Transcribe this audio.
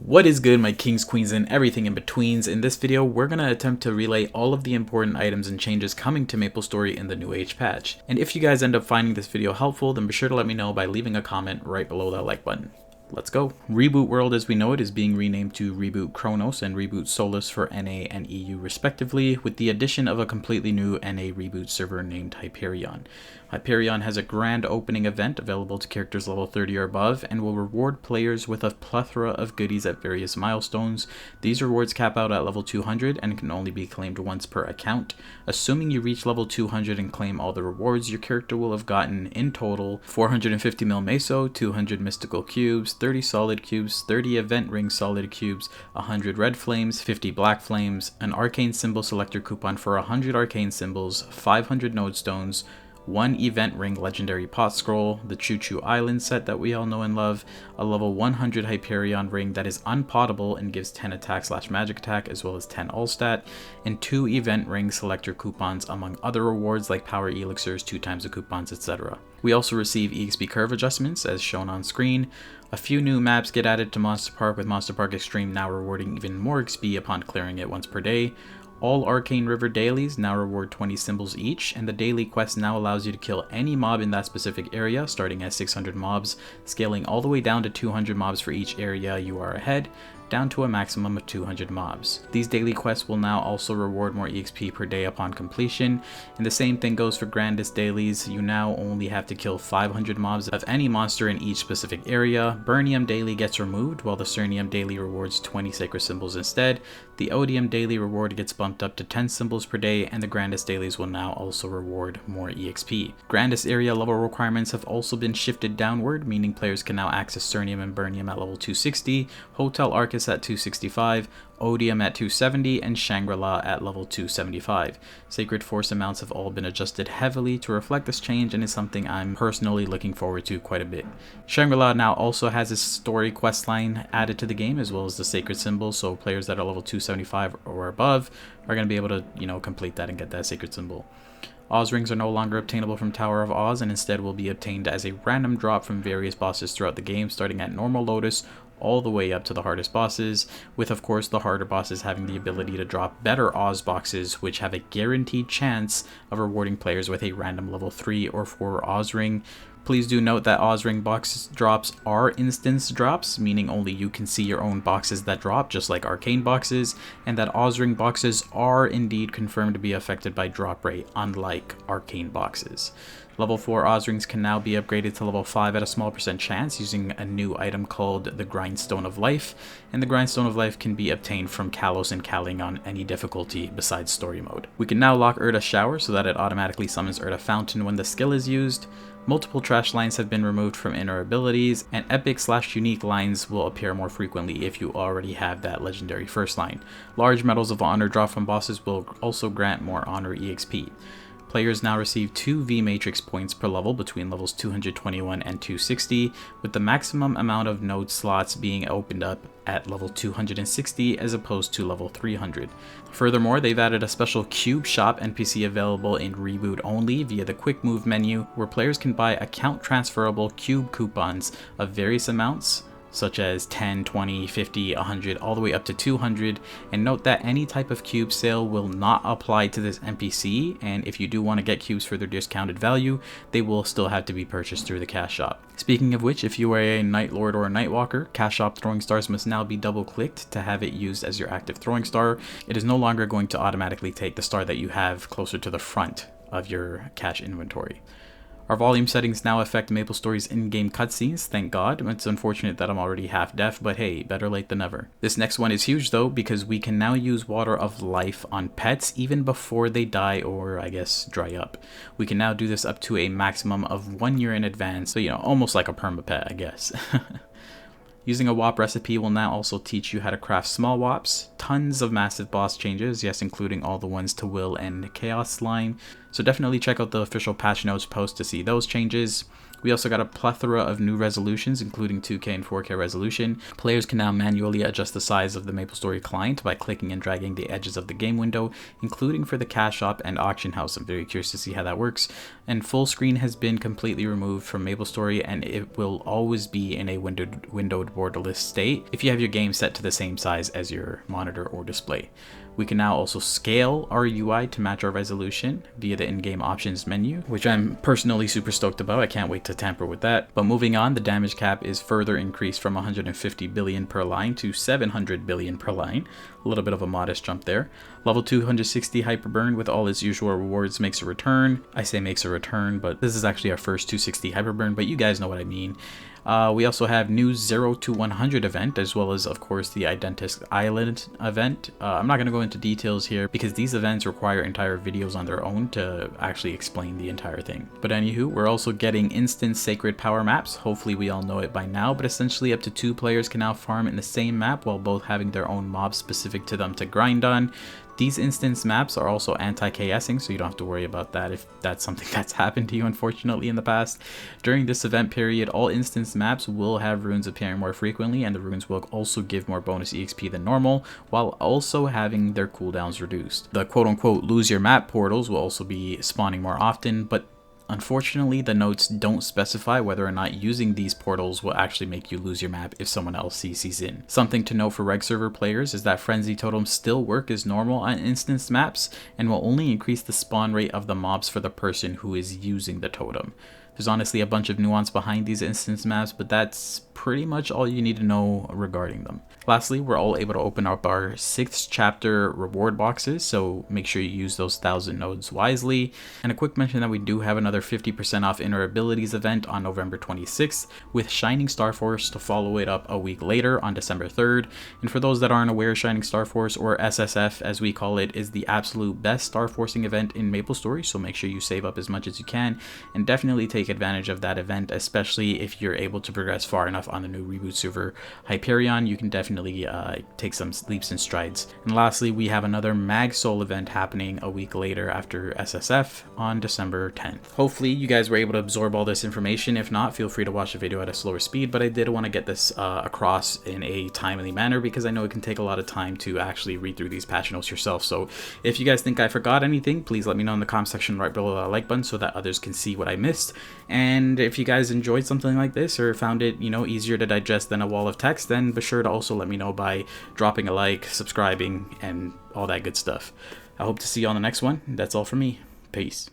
What is good, my kings, queens, and everything in betweens? In this video, we're going to attempt to relay all of the important items and changes coming to MapleStory in the New Age patch. And if you guys end up finding this video helpful, then be sure to let me know by leaving a comment right below that like button. Let's go. Reboot World as we know it is being renamed to Reboot Kronos and Reboot Solus for NA and EU respectively, with the addition of a completely new NA reboot server named Hyperion. Hyperion has a grand opening event available to characters level 30 or above and will reward players with a plethora of goodies at various milestones. These rewards cap out at level 200 and can only be claimed once per account. Assuming you reach level 200 and claim all the rewards, your character will have gotten in total 450 mil meso, 200 mystical cubes, 30 solid cubes, 30 event ring solid cubes, 100 red flames, 50 black flames, an arcane symbol selector coupon for 100 arcane symbols, 500 node stones, 1 event ring legendary pot scroll, the Choo Choo Island set that we all know and love, a level 100 Hyperion ring that is unpottable and gives 10 attack / magic attack as well as 10 all stat, and 2 event ring selector coupons among other rewards like power elixirs, 2 times the coupons, etc. We also receive EXP curve adjustments as shown on screen. A few new maps get added to Monster Park, with Monster Park Extreme now rewarding even more XP upon clearing it once per day. All Arcane River dailies now reward 20 symbols each, and the daily quest now allows you to kill any mob in that specific area, starting at 600 mobs, scaling all the way down to 200 mobs for each area you are ahead, down to a maximum of 200 mobs. These daily quests will now also reward more EXP per day upon completion, and the same thing goes for Grandest dailies. You now only have to kill 500 mobs of any monster in each specific area. Burnium daily gets removed, while the Cernium daily rewards 20 sacred symbols instead. The Odium daily reward gets bumped up to 10 symbols per day, and the Grandest dailies will now also reward more EXP. Grandest area level requirements have also been shifted downward, meaning players can now access Cernium and Burnium at level 260, Hotel Arcus at 265, Odium at 270, and Shangri-La at level 275. Sacred Force amounts have all been adjusted heavily to reflect this change, and is something I'm personally looking forward to quite a bit. Shangri-La now also has a story questline added to the game, as well as the sacred symbol, so players that are level 275 or above are going to be able to, complete that and get that sacred symbol. Oz rings are no longer obtainable from Tower of Oz, and instead will be obtained as a random drop from various bosses throughout the game, starting at normal Lotus all the way up to the hardest bosses, with of course the harder bosses having the ability to drop better Oz boxes, which have a guaranteed chance of rewarding players with a random level 3 or 4 Oz ring. Please do note that Oz ring box drops are instance drops, meaning only you can see your own boxes that drop, just like arcane boxes, and that Oz ring boxes are indeed confirmed to be affected by drop rate, unlike arcane boxes. Level 4 Oz rings can now be upgraded to level 5 at a small % chance using a new item called the Grindstone of Life, and the Grindstone of Life can be obtained from Kalos and Kaling on any difficulty besides story mode. We can now lock Urda Shower so that it automatically summons Urda Fountain when the skill is used. Multiple trash lines have been removed from inner abilities, and epic / unique lines will appear more frequently if you already have that legendary first line. Large medals of honor drop from bosses will also grant more honor EXP. Players now receive 2 V-Matrix points per level between levels 221 and 260, with the maximum amount of node slots being opened up at level 260 as opposed to level 300. Furthermore, they've added a special Cube Shop NPC available in Reboot only via the Quick Move menu, where players can buy account transferable cube coupons of various amounts, such as 10, 20, 50, 100, all the way up to 200, and note that any type of cube sale will not apply to this NPC, and if you do want to get cubes for their discounted value, they will still have to be purchased through the Cash Shop. Speaking of which, if you are a Night Lord or a Nightwalker, Cash Shop throwing stars must now be double clicked to have it used as your active throwing star. It is no longer going to automatically take the star that you have closer to the front of your cash inventory. Our volume settings now affect MapleStory's in-game cutscenes, thank God. It's unfortunate that I'm already half deaf, but hey, better late than never. This next one is huge though, because we can now use Water of Life on pets even before they die or, I guess, dry up. We can now do this up to a maximum of 1 year in advance, so almost like a perma-pet, I guess. Using a WAP recipe will now also teach you how to craft small WAPs, tons of massive boss changes, yes, including all the ones to Will and Chaos Slime, so definitely check out the official patch notes post to see those changes. We also got a plethora of new resolutions, including 2K and 4K resolution. Players can now manually adjust the size of the MapleStory client by clicking and dragging the edges of the game window, including for the cash shop and auction house. I'm very curious to see how that works. And full screen has been completely removed from MapleStory, and it will always be in a windowed borderless state if you have your game set to the same size as your monitor or display. We can now also scale our UI to match our resolution via the in-game options menu, which I'm personally super stoked about. I can't wait to tamper with that. But moving on, the damage cap is further increased from 150 billion per line to 700 billion per line. A little bit of a modest jump there. Level 260 Hyperburn with all its usual rewards makes a return. I say makes a return, but this is actually our first 260 Hyperburn, but you guys know what I mean. We also have new 0 to 100 event, as well as, of course, the Identisk Island event. I'm not going to go into details here because these events require entire videos on their own to actually explain the entire thing. But anywho, we're also getting instant sacred power maps. Hopefully we all know it by now, but essentially up to 2 players can now farm in the same map while both having their own mobs specific to them to grind on. These instance maps are also anti-KSing, so you don't have to worry about that if that's something that's happened to you, unfortunately, in the past. During this event period, all instance maps will have runes appearing more frequently, and the runes will also give more bonus EXP than normal, while also having their cooldowns reduced. The quote-unquote lose your map portals will also be spawning more often, but unfortunately, the notes don't specify whether or not using these portals will actually make you lose your map if someone else CCs in. Something to note for reg server players is that frenzy totems still work as normal on instance maps and will only increase the spawn rate of the mobs for the person who is using the totem. There's honestly a bunch of nuance behind these instance maps, but that's pretty much all you need to know regarding them. Lastly, we're all able to open up our 6th chapter reward boxes, so make sure you use those 1,000 nodes wisely. And a quick mention that we do have another 50% off Inner Abilities event on November 26th, with Shining Star Force to follow it up a week later on December 3rd. And for those that aren't aware, Shining Star Force, or SSF as we call it, is the absolute best Star Forcing event in MapleStory, so make sure you save up as much as you can, and definitely take advantage of that event, especially if you're able to progress far enough on the new reboot server Hyperion. You can definitely take some leaps and strides. And lastly, we have another Mag Soul event happening a week later after SSF on December 10th. Hopefully you guys were able to absorb all this information. If not, feel free to watch the video at a slower speed, but I did want to get this across in a timely manner because I know it can take a lot of time to actually read through these patch notes yourself. So if you guys think I forgot anything, please let me know in the comment section right below that like button so that others can see what I missed. And if you guys enjoyed something like this or found it, easier to digest than a wall of text, then be sure to also let me know by dropping a like, subscribing, and all that good stuff. I hope to see you on the next one. That's all for me. Peace.